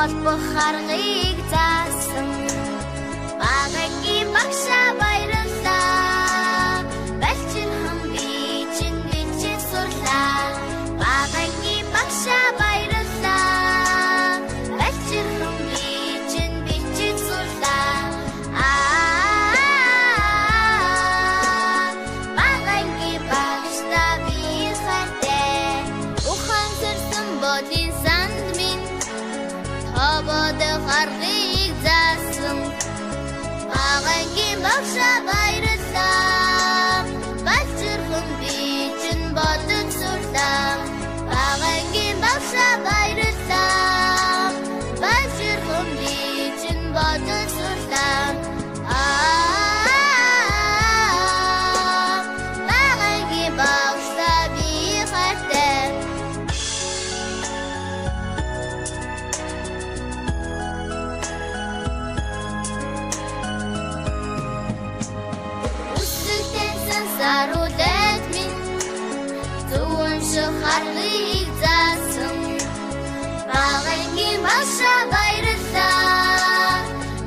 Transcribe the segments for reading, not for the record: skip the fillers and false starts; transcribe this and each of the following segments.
холбох аргыг заасан багангийн багшаа баярлалаа балчин хам би чинь сурлаа багангийн багшаа баярлалаа балчин хам би чинь сурлаа багангийн багшаа би хайртай ухан сэрсэн бодин санд минь Ободох аргыг заасан багангийн багшаа баярлалаа балчирхан би чинь бодож сурлаа багангийн багшаа баярлалаа балчирхан би чинь бодож сурлаа багангийн багшаа би хайртай Сарудет минь зүүн шахарыг заасан багангийн багшаа баярлалаа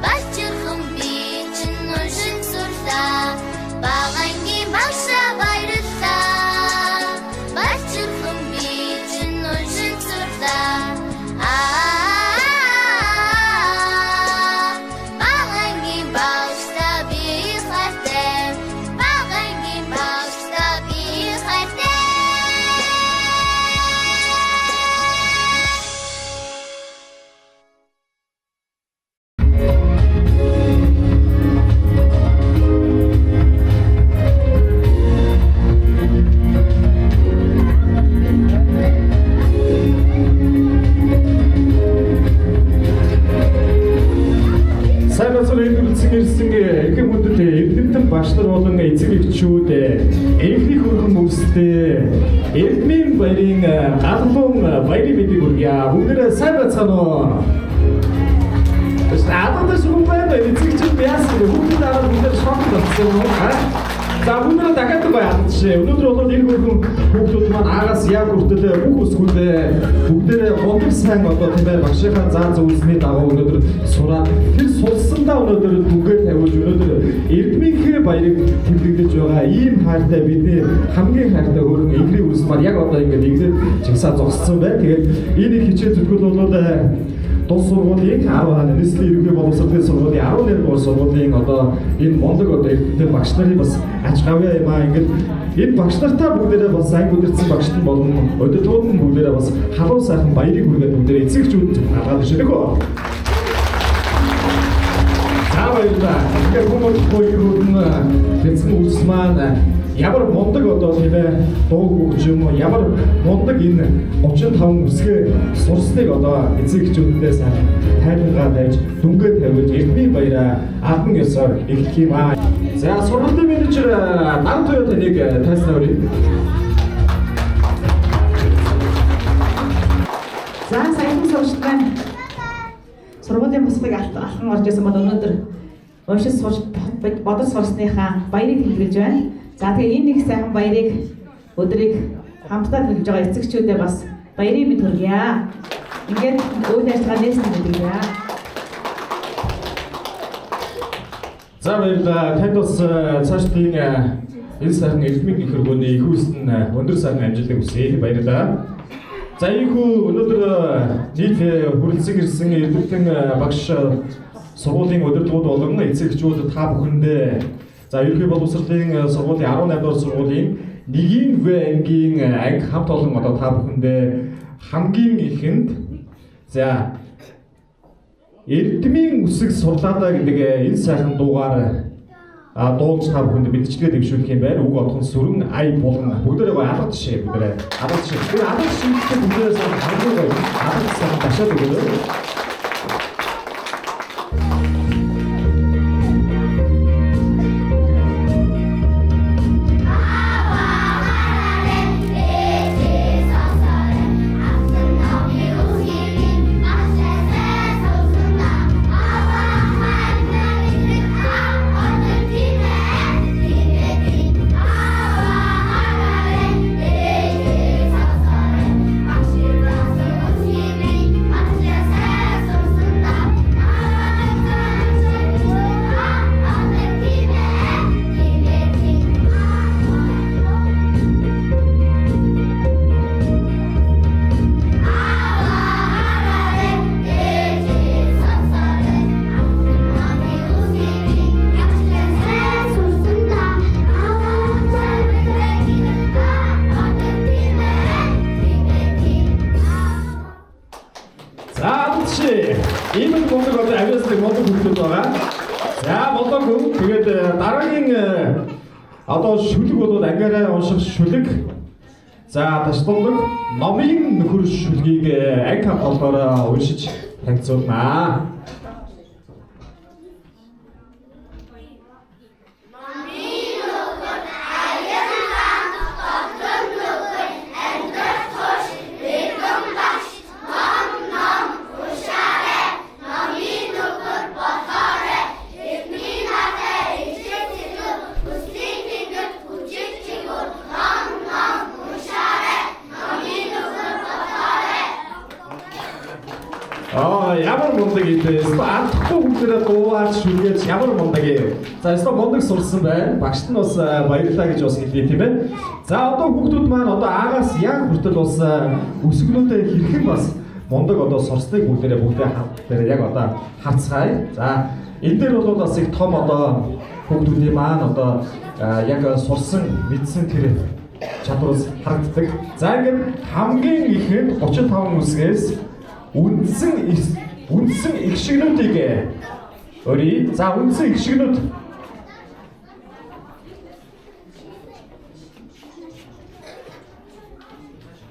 балчирхан би чинь уншин сурлаа багангийн багшаа баярлалаа балчирхан би чинь уншин сурлаа багангийн багшаа би хайртай Баштар болон эцэг эхчүүд эхний хөргөн мөстэй Эрдмийн баярын галбан баярын мэдээг хүргье. Бүгдээ сайн байцгаана уу? Адаа сүм байна. Эцэг эхчүүд яасан бэ? Бүгд араа бүгд шок болсон уу? За бүгд дахиад баярлалаа. Өнөөдөр бол энэ хөргөн хүүхдүүд маань агаас яг хүртэл бүх өсгүүдээ бүгдээ гомдол сайн одоо тийм багшийнхаа заа зөвлөсний дагуу өнөөдөр сураад тэр сулсандаа өнөөдөр түгээ тавиулж өнөөдөр Эрдмийнхээ баярыг тэмдэглэж байгаа ийм хайртай бидний хамгийн хайртай хөргөн Игрийн үлс маань яг одоо ингээд игрээд чигсаа зогссон байна. Тэгээд энэ хичээл зүтгэл бол тус сургуулийн 10 нийслэлийн ерөнхий боловсролын сургуулийн 18 дугаар сургуулийн одоо энэ мондөг одоо эрдэмтэн багш нарын бас ач гавьяа юм аа ингээд энэ багш нартаа бүгдээрээ бас анги үдирдсэн багшд нь болон өдөтгүүд нь бүгдээрээ бас халуун сайхан баярыг хүргээд бүгдээрээ эцэгчүүд алгаад ишдэг гоо. За баярлалаа. Тэгэхээр хүмүүс хоёрын хэцэн үлс маань ямар мундаг одоо тийм ээ дуу хөгж юм уу ямар мундаг энэ 35 үсгээ сурсныг одоо эцэгчүүддээ сайн тайлбаргаа тавьж дүнгээ тавьж Эрдмийн баяраа албан ёсоор эхлэх юм аа. За сургуулийн менежер Дан Туяа таныг тайлбарлая өрье. За сайн сурагчдаа сургуулийн бусдыг алхан орж исэн бол өнөөдөр уншиж сурч бодож сурсныхаа баярыг тэмдэглэж байна. За тэгээ энэ нэг сайхан баярыг өдрийг хамтдаа төлж байгаа эцэгчүүдээ бас баярын мэд хүргье. Ингээд үйл ажиллагаа нээсэн мэдээ. За баярлалаа. Танд бас цаашдын энэ сайхан Эрдмийн их хөргөөний их үлсэнд өндөр сайхан амжилтыг хүсье. Баярлалаа. За ийхүү өнөөдөр нийт хүрэлцэн ирсэн эрдэмтэн багш сургуулийн удирдлагууд болон эцэгчүүд та бүхэндээ за ерөнхий боловсролын сургуулийн 18 дугаар сургуулийн 1-ийн В ангийн анги хамт олон одоо та бүхэндээ хамгийн ихэнд за Эрдмийн үсэг сурлаадаа гэдэг энэ сайхан дуугаар дуулж та бүхэнд мэдчилгээ дэвшүүлэх юм байна. Үг отхон сүрэн ай булан бүгдээрээ алга жишээ бүгдээрээ алга жишээ. Тэр алга жишээ бүгдээрээ сайн хамгийн гоё алга сайн башаад өгөө. одоо авьяасны модог хүмүүс байгаа. За болоог тэгээд дараагийн одоо шүлэг бол ангаараа унших шүлэг. За ташлуулаг номын нөхөр шүлгийг анги хамгаалаараа уншиж танилцуулнаа. Ямар мундаг юм бэ? Аахгүй хүмүүсээ дуугаар шүлгээж ямар мундаг юм. За эсвэл мундаг сурсан байна. Багшд нь бас баярлалаа гэж бас хэлье тийм ээ. За одоо хүүхдүүд маань одоо аагаас яг хүртэл бас өсгөнүүдэд хэрхэн бас мундаг одоо сурсныг бүгдээ яг одоо харцгаая. За энэ дээр бол бас их том одоо хүүхдүүдийн маань одоо яг сурсан мэдсэн тэр чадвараас харагддаг. За ингээд хамгийн ихэнд 35 үсгээс үндсэн их шигнүүдийг өрий. За үндсэн их шигнүүд.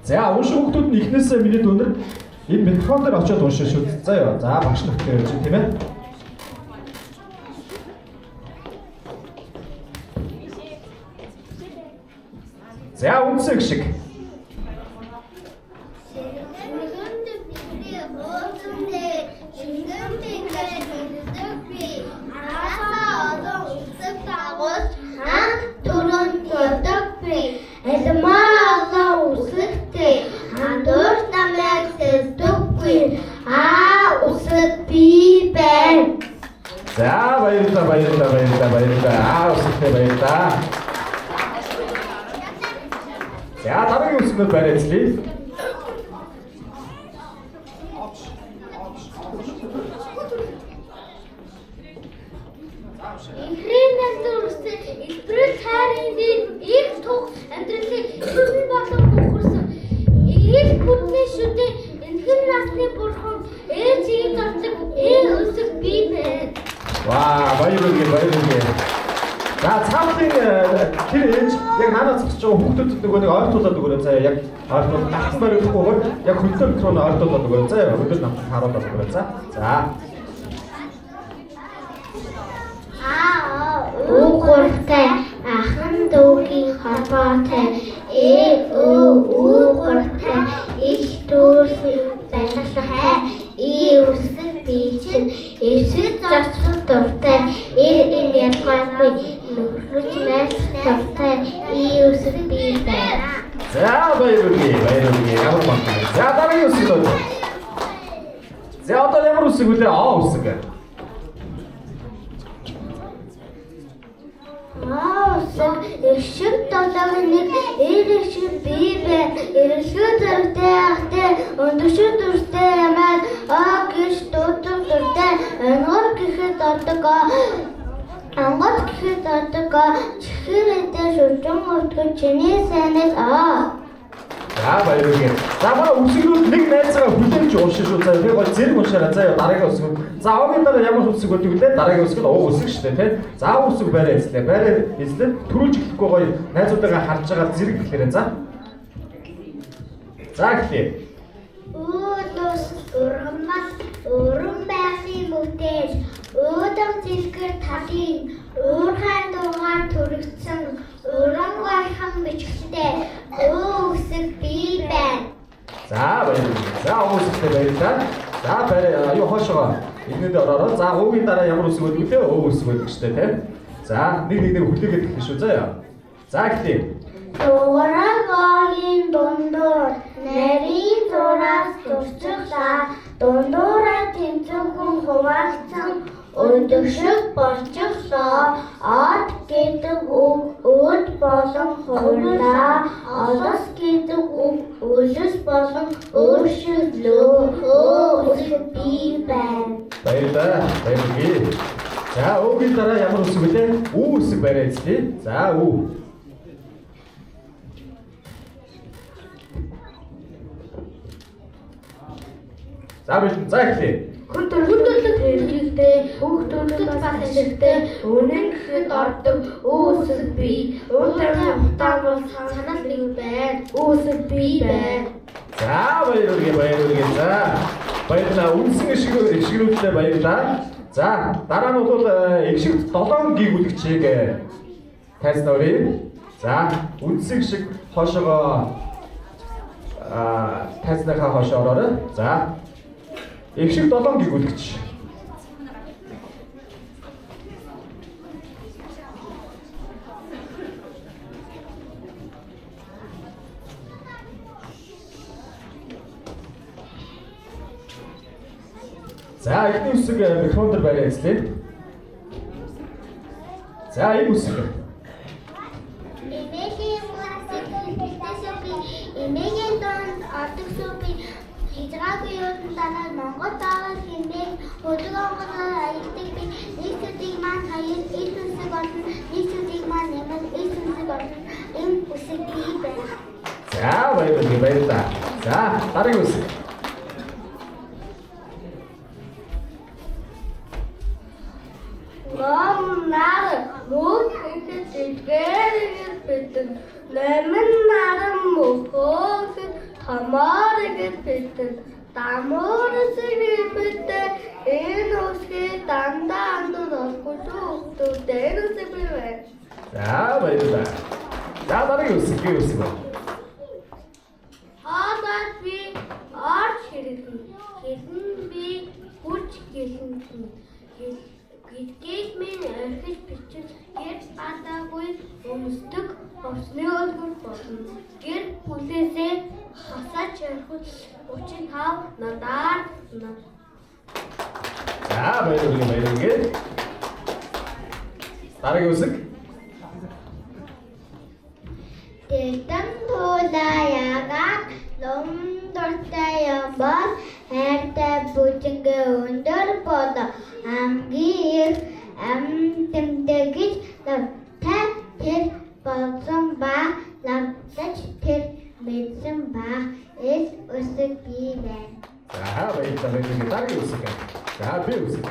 За унших хүүхдүүд нь эхнээсээ миний өнөр энэ микрофон дээр очиод уншиж шүү. За ёо. За багш нөхдөөр чинь тийм ээ. За үндсэн их шиг. За баярлалаа. Үсэгтэй баярлалаа. За дараагийн үсгнүүд барайцлаа. Ваа, баярлалаа. За цаавын тэр ээж яг наанаас зогсож байгаа хүүхдүүдэд нөгөө нэг ойртуулаад өгөөрэй. За яг ойртуул гацсан бариулахгүйгээр яг хөлтөө микрофон ойртуулаад өгөөрэй. За хөлтөө намтар харуулаад өгөөрэй. За. Угуртай ахын дүүгийн холбоотой угуртай их дүүрсэн байлгалахтай үсэг бичин эсэд зарцсан дуртай энэ ялгаагүй нөхөж найс дуртай үсэг бий байна. За баярлалаа. Ямар байна. За дараагийн үсэг үү. За одоо ямар үсэг үлээ? Үсэг. Эшиг толгойн эрешиг бий байна. Эрешиг дуртай ахтай өндөршиг дуртай ямаад гис дутдаг дуртай ангор гэхэд ордог ангот гэхэд ордог чихэрэдээ шүржин өртгөж чиний сайнаас За баярлалаа. За манай үсгнүүд нэг найзгаа хүлээж уушиж шүү. За би гол зэрэг уншаарай. За дараагийн үсгүүд. За овгийн дараа ямар үсэг болдог вэ? Дараагийн үсэг нь үсэг шүү дээ, тийм. За үсэг барай эзлээ. Барай эзлээ. Төрүүлж эхлэхгүй гоё найзуудаагаа харж байгаа зэрэг гэхээр за. За гэхлээ. Өөдөөс өрөм байхын мөтэж өөдөм зэлгэр талын уурхай дугаар төрөгцсөн өрөм гайхан бичгтээ үсэг бий байна. За баярлалаа. За үсэгтэй баярлалаа. За барай аюу хоошоо. Энэд ороороо. За уугийн дараа ямар үсэг өгдөг вэ? Үсэг өгдөг штэ тийм. За нэг хүлээгээд гэх шүү заа. За гэхлээ. Дуурайгийн дундуур нарийн зураас турчлаа дундуураа тэмцэхэн хуваалцсан өндөгшөг борчихлоо ад гэдэг үг өд болон хурлаа олос гэдэг үг өлөс болон өөрчлөлөө үсэг бий байна. Баярлалаа. За уугийн дараа ямар үсэг вэ? Үсэг барай эзлээ. За За эхлэе. Хүндрэлт ашигтай үнэн гэхэд ордог үүсэл би уудааны утаа бол санал нэг байна үүсэл би байна. За баярлалаа. За баярлалаа. Үнсэн ишгэрүүлээ баярлалаа. За дараа нь бол ишг 7 гүйгүүлэгчийг тайлснаа өрөө. За үнсэг шиг хошоогоо тайлсныхаа хошоо ороорой. За ишг 7 гүйгүүлэгч. За эхний үсэг микрофон дээр бариа эзлээ. За энэ үсэг. Эмээгийн донд ордог сүби хязгааргүй юунд дараа Монгол байгаа хэмээн хөдөө онгороор аялдаг би нэг сүдийг маань хаяад эд үсэг болно нэг сүдийг маань нэмээд эд үсэг болно энэ үсэг бий байна. За баярлалаа. За дараагийн үсэг. Нар мөн хэдгээр битэн нэмэн наран мөхөөс хамаарэг битэн дамуур зэрэг битэн энэ үсгээ дандаа андур олгож дээр үсэг бивэ. За баярлалаа. За дараагийн үсэг байна. Хаагаад би арч хэрэгэн хэдэн би хүч гэлэн Гидгийг минь орхиж бичиж гэр бадаагүй өмсдөг овсны өлгөр болно. Гэр бүлээсээ хасаач орхиж 35 надаар. За баярлалаа. Дараагийн үсэг. Тэтэм тулаягаад ломдортай ямбал хайртай бүжингээ өндөр бодо амгир амтэмдэ гэж лавтай тэр болсон ба лавтач тэр мэдсэн ба эс үсэг бий байна. За баярлалаа. Дараагийн үсэг. За би үсэг.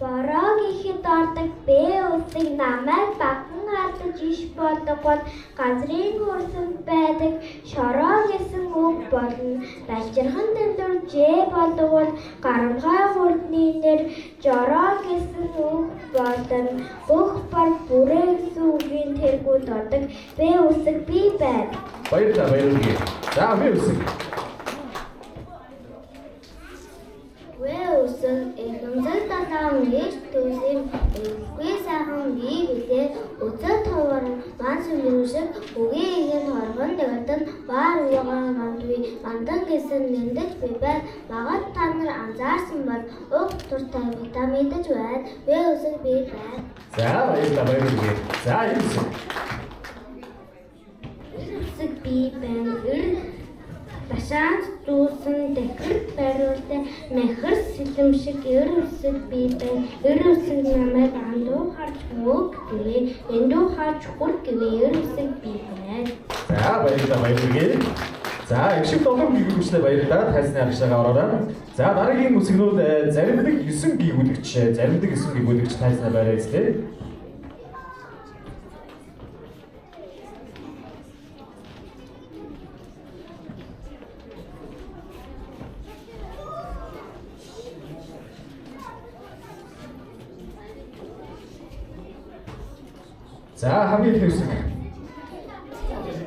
Бороо гэхэд ордог бэ үсэг намайг баган хатаж иш болдог бол газрын хөрсөнд байдаг шороо гэсэн үг болно. Балчирхан дэндүр жээ болдог бол гарамгай хурдны нэр жороо гэсэн үг болно. Бүх бар бүрээ гэсэн үгийн тэргүүд ордог бэ үсэг бий байна. Баярлалаа. За би үсэг. Үсэг эхлэмжил талаан иш төсөм үгүй сайхан биегээ өцөө товор маань сүмжиг үгийн ихэн хоргон дэгтэн баар уягаан мандгүй мандан гэсэн нэмдэж би байна. Магад та нар анзаарсан бол уг туртай витаминдж байна. Үсэг бий байна. За баярлалаа. За энэ үсэг. Үсэг бий байна. Башаанд дүүсэн дэхэр бариултай мэхэр сэлэм шиг үсэг бий байна. Үсэг намайг андуу харж мөг гэвээ эндүү харж хур гэвээ үсэг бий байна. За баярлалаа. За ишг 7 гүйгүүлэгчтэй баярлалаа. Тайлсны агшаагаа ороорой. За дараагийн үсгнүүд заримдаг 9 гүйгүүлэгч тайлснаа бариа эзлээ. За хамгийн их үсэг.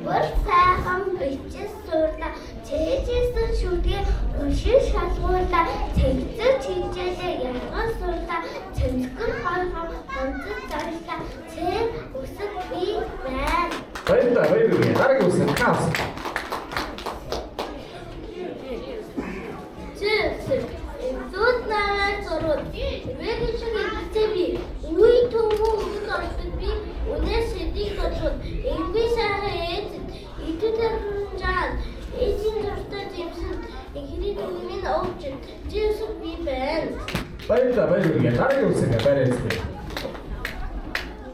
Бүр сайхан бичиж суурлаа. Чэжсэн шүдгээ өшөө шалгуулаа. Цэгцэг чижээлээ ялган суурлаа. Цэмцгэн хойгоо хонцод зарилаа. Цэм үсэг бий байна. Баярлалаа. Дараагийн үсэг хаас. Чэжсэн. Эцүүд наваа зурвал. Вэгэн шиг хэцээби. Үе төвөө үсэг ордог би. Үнээс хэдийг бодлоо. Эвгүй сайхан эцэд. Идэдэр жаан. Эцэн дуртай зэмсэн. Ихний дүнгийн овчд. Чэжсэн би байна. Баярлалаа. Дараагийн үсэг бариа эзлээ.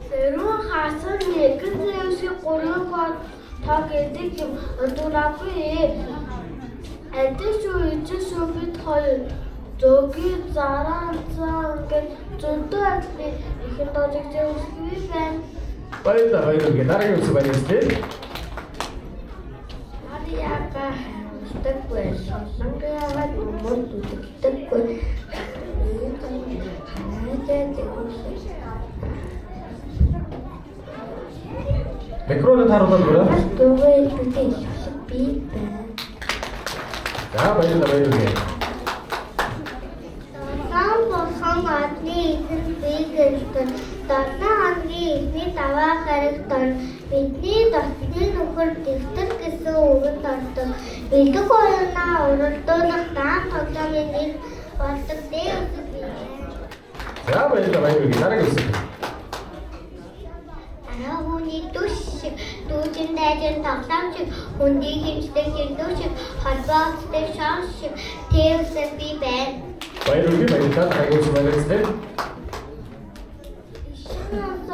Тэрүү хасан нэгэн зэвсэг 3 таг эдэг юм дураагүй. Эдэг шүү ичсэн бид хоёр. зөгийн зараанцаа ингээд зөндөө ажлын ихэд дожиг зэвсгүй байна. Баярлалаа баярлалаа. Дараагийн үсэг баярлалаа. Марияга стэггүй шалангаад мод үтгдэггүй. Микрофоныг харуулаад бүрээ. Дүүгээ бүтэн би байна. За баярлалаа. Хан адны эзэн бийгэлтэн дотны ангийн эзний даваа харагтан бидний дотны нөхөр дэвтэр гэсэн үгэнд ордог. Бэлэг уянаа уралдуулах даан тоглоомын нэг болдог дээ үсэг бий. За баярлалаа. Дараагийн үсэг. Хүний түш шиг дүүжин дайжин тоглоом шиг хүндий хэмждэг жирдүү шиг холбооттой шоу шиг тэвсэг би байна. Баярлалаа. Дараагийн үсэг баярлалаа.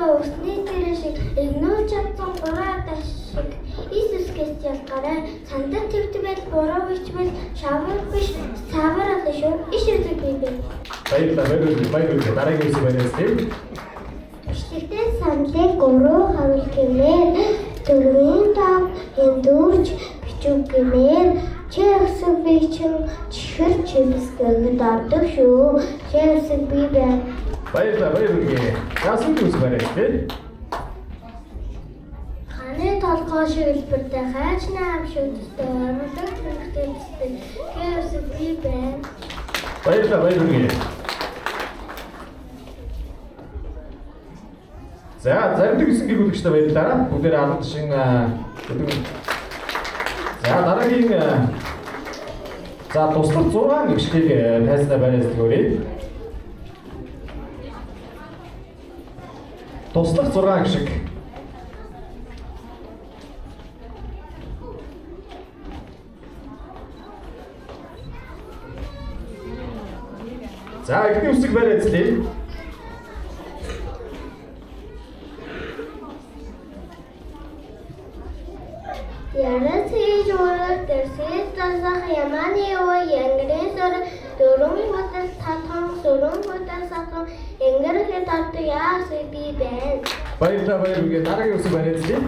Усны тэр шиг игнор чадсан гураатай шиг Иесус Христос гараа сандад твтвэл буруу бичвэл шавар биш савар шүү ишрдэг би бэ. Баярлалаа. Дараагийн үсэг баярлалаа. Иштэгтэй сандлыг гуруу харуул гэмээр дөрвийн тав эндүрч бичиг гэмээр чи өсөв би чин чихэр чимс гэдэг ордог шүү. Чи өсөв би байна. Баярлалаа. Яасан үсэг баярлалаа. Ханы толгой шиг хэлбэртэй хайчны амшигттай оруулах хэрэгтэйстэй гэвс би байна. Баярлалаа. За заримдаг гэсэн гүйцэтгэгчтэй баярлалаа. Бүгдээ алд шин за дараагийн за туслах 6 гişгийг тайлбар барьцгаая. Туслах 6 гişг. За ихний үсэг барьцлаа. Ярас хийж ураг дэрсээс тасах яманы өө янгэрээс ор дөрөв хотос татхан сөрөв хотос сахан янгэрээ татдаг яас би байна. Баярлалаа. Дараагийн үсэг барьцлаа.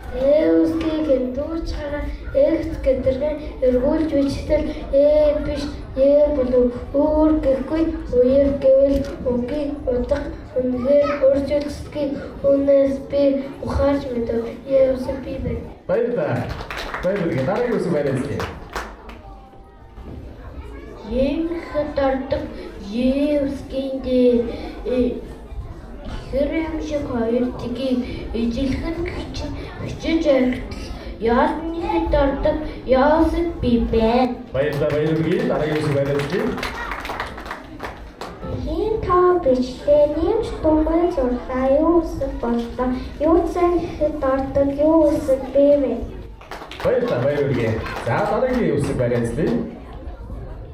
Эвсгийг эндүүр чараа экс гэдэргээ эргүүлж бичтэл биш болов өөр гэхгүй үер гэвэл үгийн утга үнээр өөрчлөлтгийг үнээс би ухаарч мэдв эвс би байна. Баярлалаа. Дараагийн үсэг барьцлаа. Хэд ордог эвсгийн дээр хэрэм шиг хоёр тгийг ижилхэн хичээж архитал яалны хэд ордог яасыг би байна. Баярлалаа. Дараагийн үсэг барьцлаа. Хийн тоо бичлээ нэмж дугуй зурлаа юу үсэг боллоо юу цай хэд ордог юу үсэг би вэ. Баярлалаа. За дараагийн үсэг барьцлаа.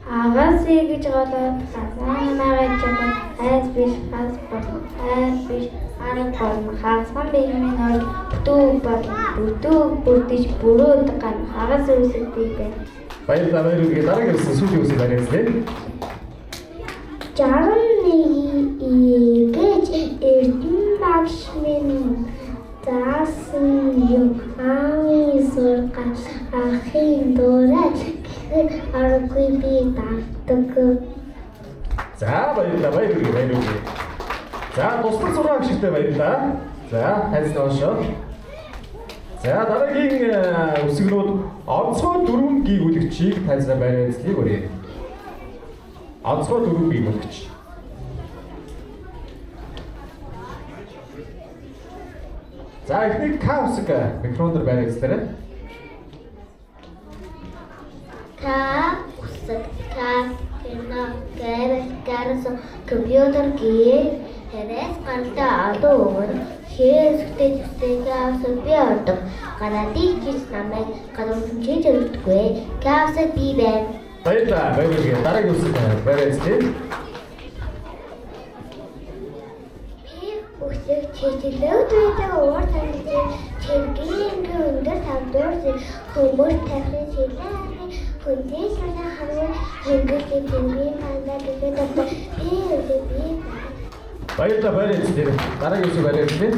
Агаас гэж голоод хасаанаагаа чамд айс биш хас бол айс биш арга бол хасан бэмийн ол бүтүү бүрдэж бүрөөд ган хагас үсэг би байна. Баярлалаа. Дараагийн үсэг сүүлийн үсэг барьцлаа. 61 гэж эрдэн багш минь заасан юм аавын сургаал ахын дурал гэхэд аргагүй би дагдаг. За баярлалаа. За туслах 6 гişгтэй баярлалаа. За хайрцаг оошоо. За дараагийн үсгнүүд онцгой 4 гүйгүүлэгчийг тайлбар барьцлыг өрье. Онцгой 4 гүйгүүлэгч. За ихний К үсэг микрофоноор барьцлаарай. К үсэг кино гэрээс компьютер гээ хэрэг гаралтай олон өөр хэсэгтэй зүстэйгээс би ордог. Гадаадын хич намайг гадуур хийж өртгөө. Кафе би байна. Баярлалаа. Дараагийн үсэг барьцлаа. Үсэг чиглэлүүд үүдэг уур тавилан чиргийн өндөр тавдуурс хүмүүс тархин чиглэлээ хүндээс хараа хараа хөнгөлтэй тэмбийн Баярлалаа баярлалаа. Дараагийн үсэг баярлалаа.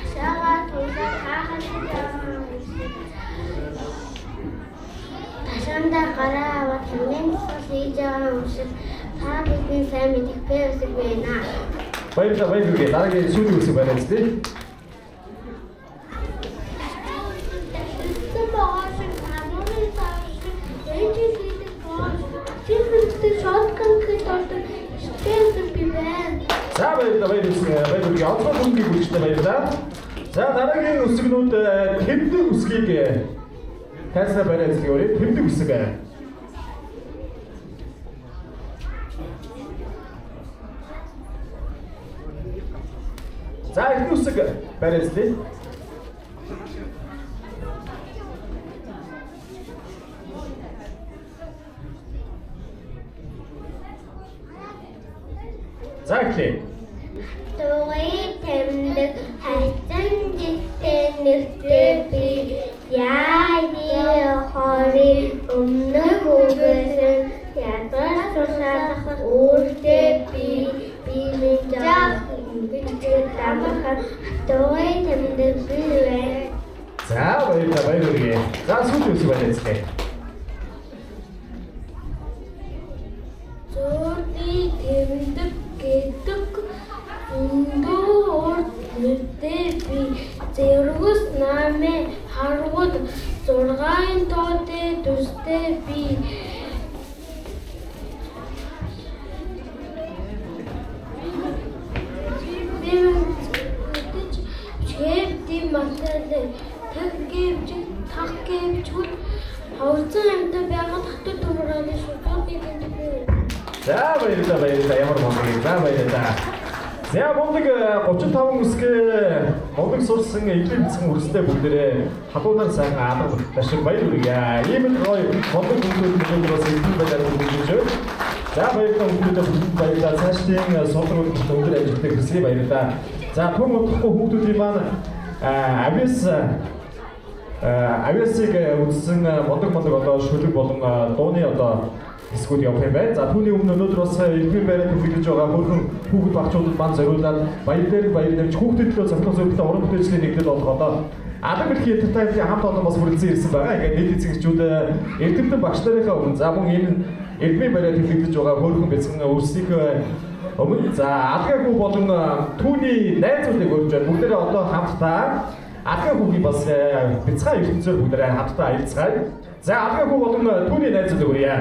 Ашаага тулаа хаахад ташаанда гараа аваад хамгийн хийж байгаа үсэг та бидний сайн мэдэх үсэг байна. Баярлалаа баярлалаа. Дараагийн сүүлийн үсэг баярлалаа. За баярлалаа баярлалаа. Одоо бүгдийг үлчтэй баярлалаа. За дараагийн үсгнүүд тэмдэг үсгийг тайлбар бариад өгөөрэй. Тэмдэг үсэг. За их үсэг бариад өгье. За ихлэ. Тугай тэмдэг хайцан жигтэй нэртэй би яади хори өмнөх үгсэн ядаж тусаах үртэй би мэдээ бичиж тамхан тугай тэмдэг би вэ. За баярлалаа. За сүүлийн үсэг бариад өгье. Зурди тэмдэг гэдэг өндөө нүдтэй би зэрэгс намэ харгууд 6 тоотой төстэй би чэвди маталэ тэггэвч тахгэвч хавцан амт байгаад хатад төмөрөний шууд гэдэг би. За баярлалаа. Ямар мондөг. За баярлалаа. За мондөг 35 үсгээ мондөг сурсан эвлэн бэлсэн үрстэй бүгдээрээ халуунаар сайн алга башиг баярлалаа. Ийм л гоё мондөг хүмүүсүүд бас эвлэн байгаад бүгдэж. За баярлалаа хүмүүстээ бүгд баярлалаа. Цаашдын суулгууд өндөр ажилтдаг хэсгийг баярлалаа. За түн удахгүй хүмүүсийн маань авиасыг үзсэн мондөг одоо шүлэг болон дууны одоо эсвэл явах юм байна. За түүний өмнө өнөөдөр бас элбэр байранд хөтлөж байгаа хөрхөн хүүхэд багчуудад маань зориулаад баяр дээр хүүхдэд төлөө зохиолын зөвлөлтөд уран бүтээлчлийн нэгдэл болох одоо Алан Бэлгийн Entertainment хамт олон бас бүрдсэн ирсэн байгаа. Ингээд нийт эцэгчүүд эрдэмтэн багш нарынхаа өмнө за мөн энэ элбэр байранд хөтлөж байгаа хөрхөн бэлсэн өөрсдийнхөө өмнө за алгаагүй болон түүний найзуудыг өрж байна. Бүгдээрээ одоо хамтдаа алгаа хүүгийн бас бяцхан ертөнцөөр бүгдээрээ хамтдаа аялцгаая. За алгаагүй болон түүний найзуудыг өрье.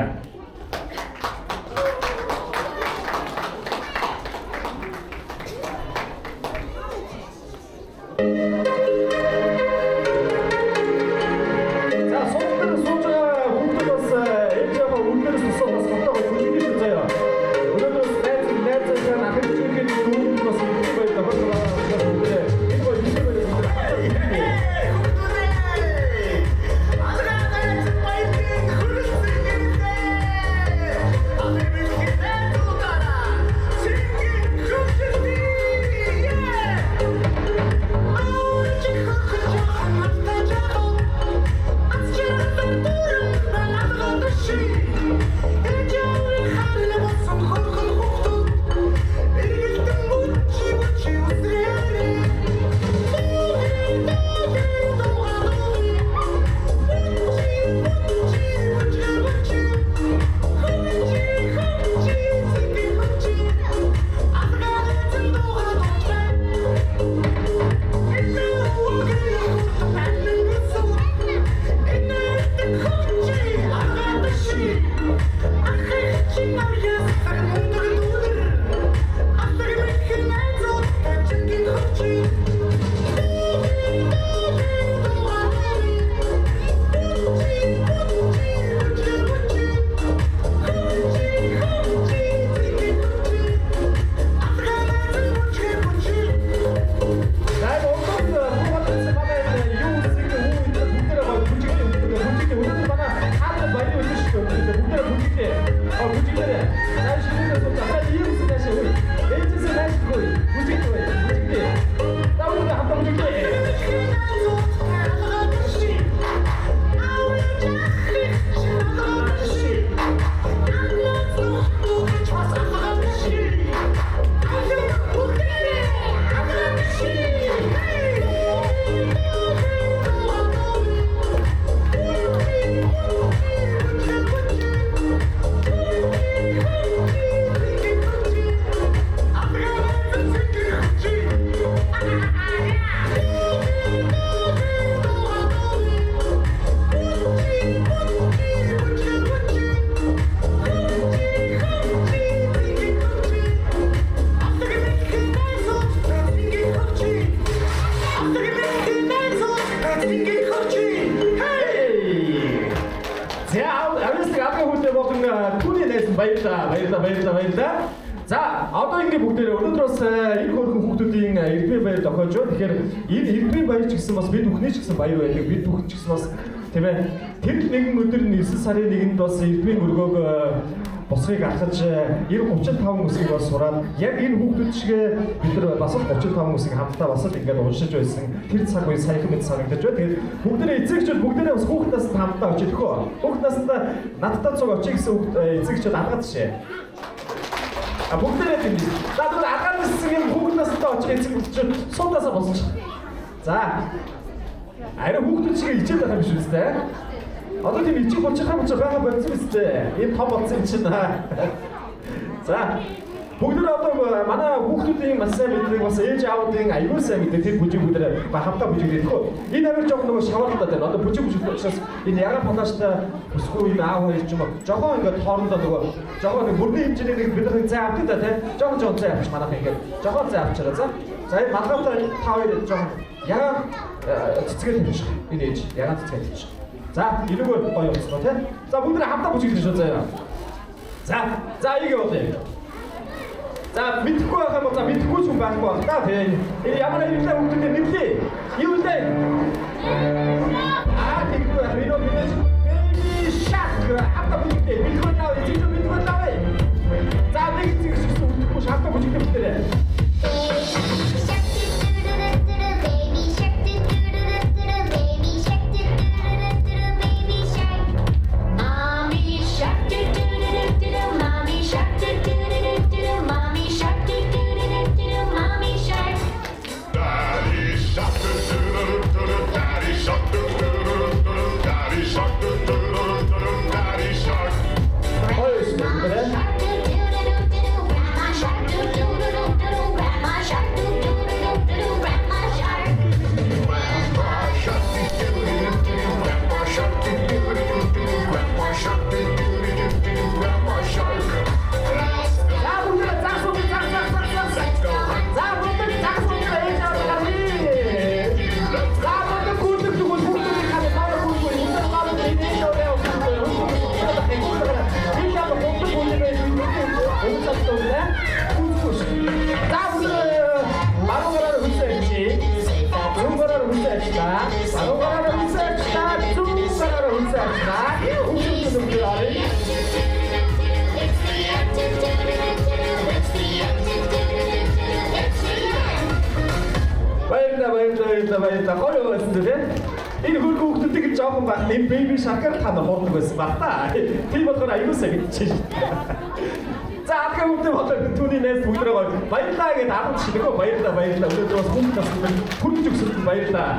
байсан. Баярлалаа. За, одоо ингэ бүгдээрээ өнөөдрөөс энэ хөрхөн хүүхдүүдийн эрдмийн баяр тохиож байна. Тэгэхээр энэ эрдмийн баяр ч гэсэн бас бид бүхний ч гэсэн баяр байдаг. Бид бүхэн ч гэсэн бас тийм ээ. Тэр нэгэн өдөр нь 9 сарын 1-нд бас эрдмийн өргөөг босхийг алхаж 35 үсгийг бас сураад яг энэ хүүхдүүд шигээ бид нар бас 35 үсгийг хамтдаа бас л ингээд уншиж байсан. Тэр цаг үе саяхан мэд санагдаж байна. Тэгээд бүгдээрээ эцэгчүүд бүгдээрээ бас хүүхднээс хамтдаа очиж өгөө. Хүүхднээс надтай цуг очиж гэсэн эцэгчүүд алгаад шээ. А бүгдээрээ тийм. Надад агаан хэсэг юм хүүхднээс очиж эцэгчүүд суудаасаа босч. За. Арай хүүхдүүд шиг ичээд байгаа юм шүү дээ. Одоо тийм ичиг болчихсан байгаа болсон биз дээ. Энэ том болсон юм чинь. За. Бүгд одоо манай хүүхдүүдийн маш сайн мэддэг бас ээж аавуудын аюул сайн мэддэг тэр бүжиг бүгдээ хамтаа бүжиг хийдэг. Энэ амир жоохон нөгөө шаваалтай байна. Одоо бүжиг учраас энэ яга палаштай өсгөө энэ аав хоёр ч юм уу жоохон ингээд хоорондоо нөгөө жоохон бүрний хэмжээний нэг бид нар зай авдаг да тий. Жоохон зай авч манайх ингээд жоохон зай авчаараа за. За энэ малгайтай та хоёр жоохон яга цэцгээд тавьчих. Энэ ээж яга цэцгээд тавьчих. За, илүүгээр гоё болцгоо тий. За бүгд хамтаа бүжиглэж шүү заяа. За, ийгээ болъё. За, мэдхгүй байх юм бол за мэдхгүй ч юм байхгүй байна та тий. Энэ ямар хэлтэй хүүхдүүд нэрлээ. Юу вэ? Тэгвэл минь baby shark хамтаа бүжиглээ. Мэдхгүй таа, мэдхгүй таа. За, нэг зэг шүү хамтаа бүжиглэх хэрэгтэй. Баярлалаа. Гоё байсан тийм. Энэ хөрхөн хүүхдүүдийг жоохон байх энэ baby shark-аар та нар хоолдог байсан баг та. Тийм болохоор аюусаа гэдчихэж байна. За алга хүүхдээ болоо түүний найз бүгдрээ гоё. Баярлалаа гэдээ ард шилгөө баярлалаа. Өнөөдөр бас хүн тассан хүрч өгсөнд баярлалаа.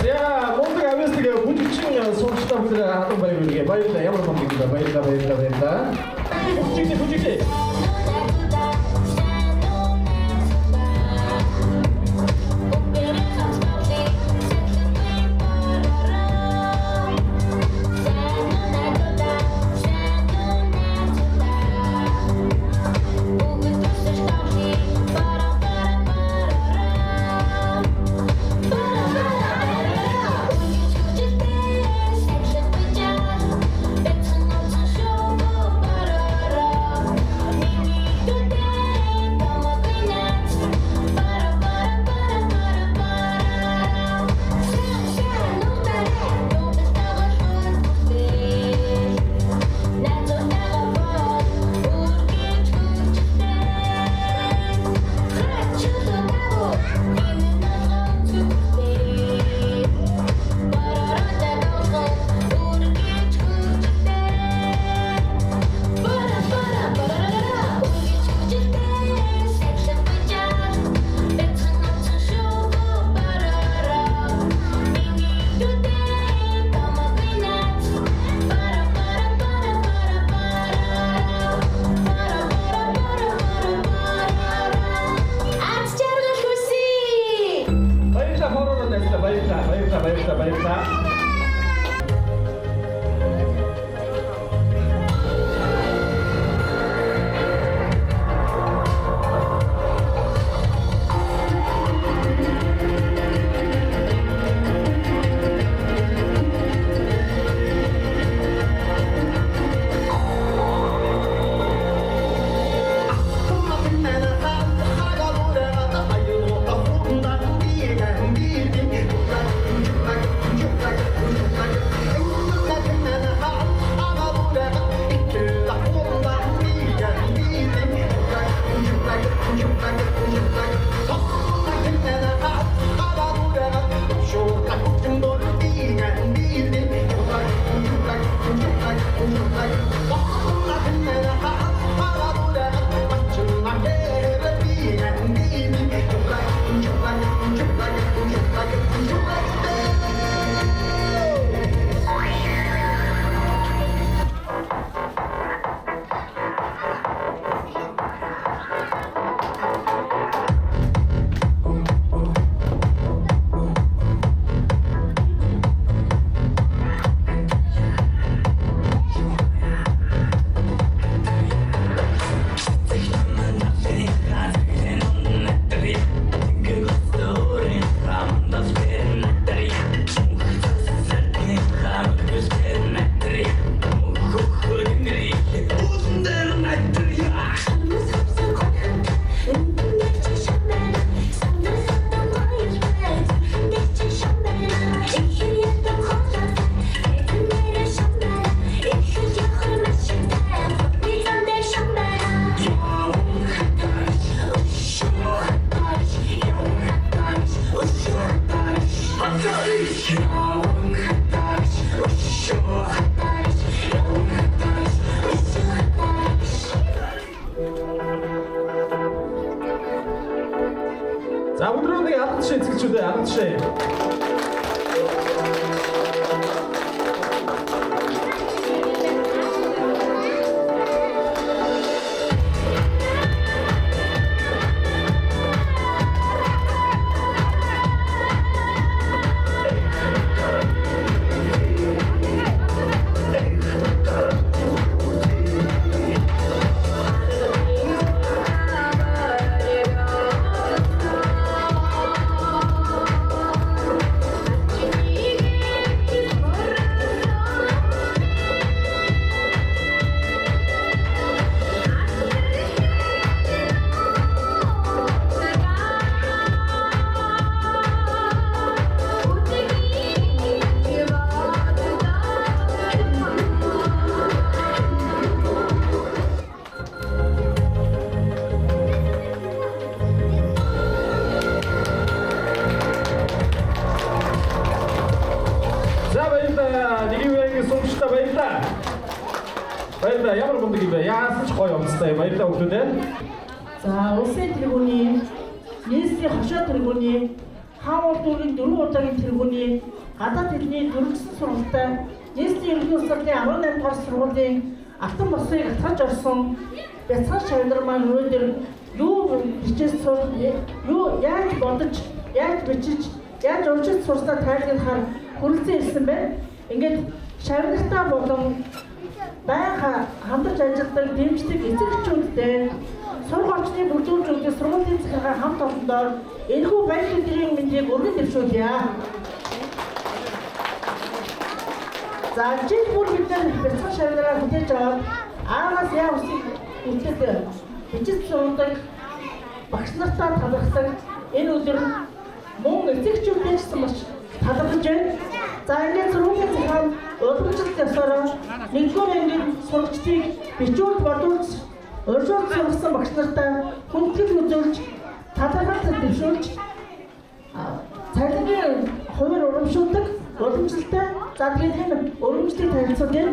За мундаг авьяасдаг бүжигчин суулгачтай бүгд хатан баярлалаа. Баярлалаа. Ямар мундаг вэ? Баярлалаа. Бүжигтэй. Баярлалаа. За өнөөдрийн алт жишээ эцэгчүүдээ алт жишээ. Баярлалаа. Ямар мундаг юм бэ? Яасан ч гоё онцтой. Баярлалаа хүмүүстээ. За улсын тэргүүний нийслэлийн хошоо тэргүүний хаавал дүүргийн 4 удаагийн тэргүүний гадаад хэлний 4-р сургалтад нийслэлийн ерөнхий улсын 18 дугаар сургуулийн алтан босрыг атгаж орсон бяцхан шавнар маань өнөөдөр юу бичиж сур юу яаж бодож яаж бичиж яаж уншиж сурснаа тайлбарлахаар хүрэлцэн ирсэн байна. Ингээд шавнартаа болон байнга хамтарч ажилладаг дэмждэг эцэгчүүдтэй сургууль орчны бүрдүүлэгчдийн сургуулийн захиргаа хамт олондоор энэхүү баяр өдрийн мэндийг өргөн дэвшүүлье. За жил бүр бид бяцхан шавнараа хүлээж аваад ааваас яа усыг үлдээд бичиж суудаг багш нартаа талархдаг энэ өдөр мөн эцэгчүүдтэй ч маш талархаж байна. За ингээд сургуулийн захиргаа уламжлалт ёсороо 1-р ангийн сурагчдыг бичүүлж бодуулж урьдчилан сургасан багш нартай хүндлэл үзүүлж талархал дэвшүүлж цалингийн хуваар урамшуулдаг уламжлалтай за тэгээд энэ урамжлалыг танилцуулъя.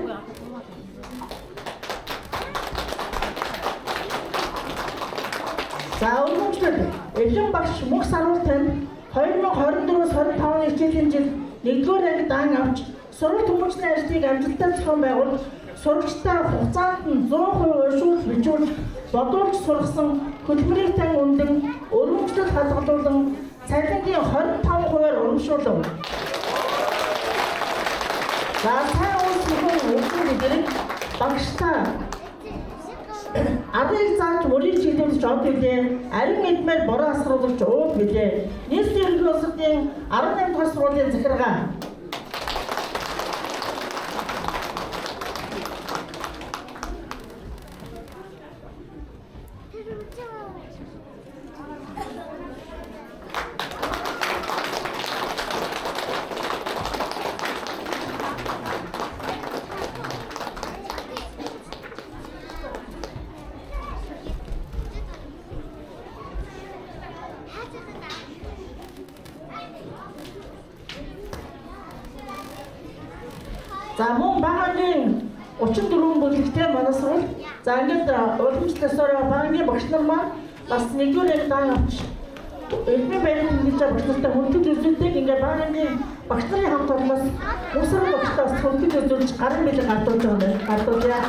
За уламжлал Эвлэн багш мөх саруултанд 2024-25 оны хичээлийн жил 1-р анги дан авч сургууль хүмүүжлийн ажлыг амжилттай зохион байгуулж сурагчдаа хугацаанд нь 100% уншуулж бичүүлж бодуулж сургасан хөтөлбөрийг тань үнэн өргөмжлөл хадгалуулан цалингийн 25%-аар урамшуулав. За сайн уус бүхэн үлдэн бидэрэг багштаа адыг зааж мөрийг чиглүүлж од билээ. Арин эдмээр бороо асруулж ууд билээ. Нийслэлийн ерөнхий улсын 18 дугаар сургуулийн захиргаа. За мөн багийн 34 бүлэгтэй манай сургууль. За ингээд уламжлалсаар багийн багш нар маань бас 1-р анги дан авч элбэг байрны хэмжиж багш нартай хүндлэл үзүүлдэг. Ингээд багийн багш нарын хамт олноос мусар багштаас хүндлэл үзүүлж гарын бэлэг гардуулж байгаа юм. Гардуулъя.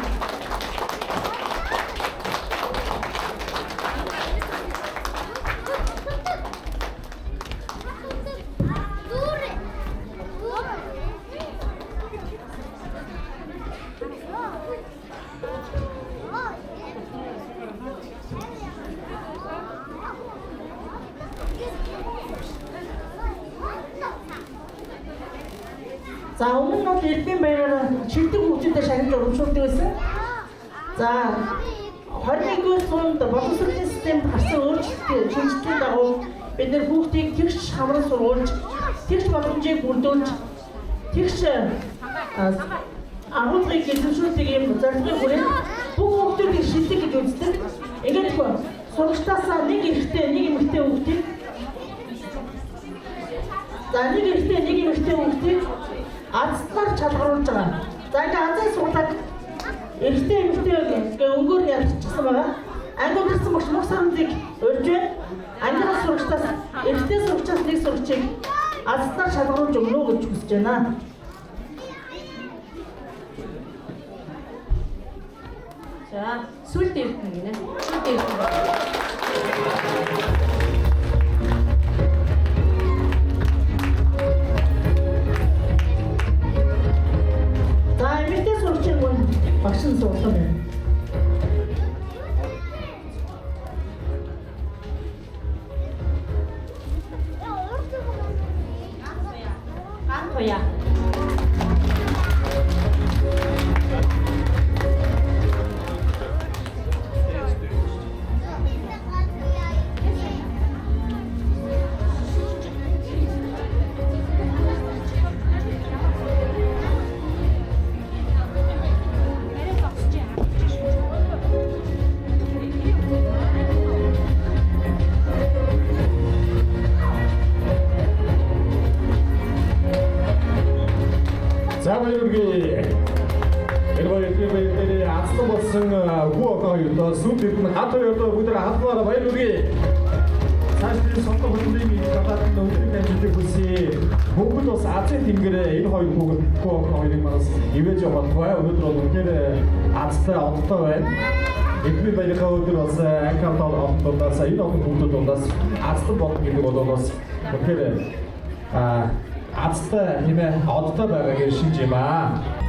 За өмнө нь бол элбэг байраар шилдэг хүүхдүүдэд шагнаж урамшуулдаг байсан. За 21-р зуунд боловсролын системд гарсан өөрчлөлтийн шинжилгээний дагуу бид нэр хүүхдийг тэгш хамран сургуулж, тэгш боломжийг бүрдүүлж, тэгш агуулгыг эзэмшүүлдэг юм зорилгын хүрээнд бүх хүүхдүүдийг шилдэг гэж үздэг. Ингээд сурагчдаас нэг эрэгтэй, нэг эмэгтэй хүүхдийг нэг эмэгтэй хүүхдийг азтар чалгаруулж байгаа. За ингээд азын суглаад эрэгтэй эмэгтэй өнгөөр ялчихсан байгаа. Ангид гарсан багш мөх сарныг урьж байна. Ангид сурагчдаас эрэгтэй сурагчаас нэг сурагчийг азтар чалгаруулж өгнө гэж хүсэж байна. За сүлд ирэх юм гинэ. Сүлд ирэх. За эмэгтэй сурагчийн гол багш нь суулгав байна. Ганхоя. За баяргүй. Эргүүл азсан болсон хүү одоо юу сүүл ирэх хат хоёроо бүгд хамтдаа баяргүй. цаашдын сонгох хөтөлбөрийн гадаад өндөр амжилтыг хүсье. Бүгд бас Азийн тэнгэрээ энэ хоёр хоёрыг манаас ивэж яваад бай. Өнөөдөр бол үнээр Азтай онцтой байна. Эдний баярхаа өдөр бас анкаут олон дундаас энэ олон хүмүүсд дундаас Азтай болох гэдэг бол бас үнээр Азтай нэмээ одтой байгаа гэж шинж юм аа.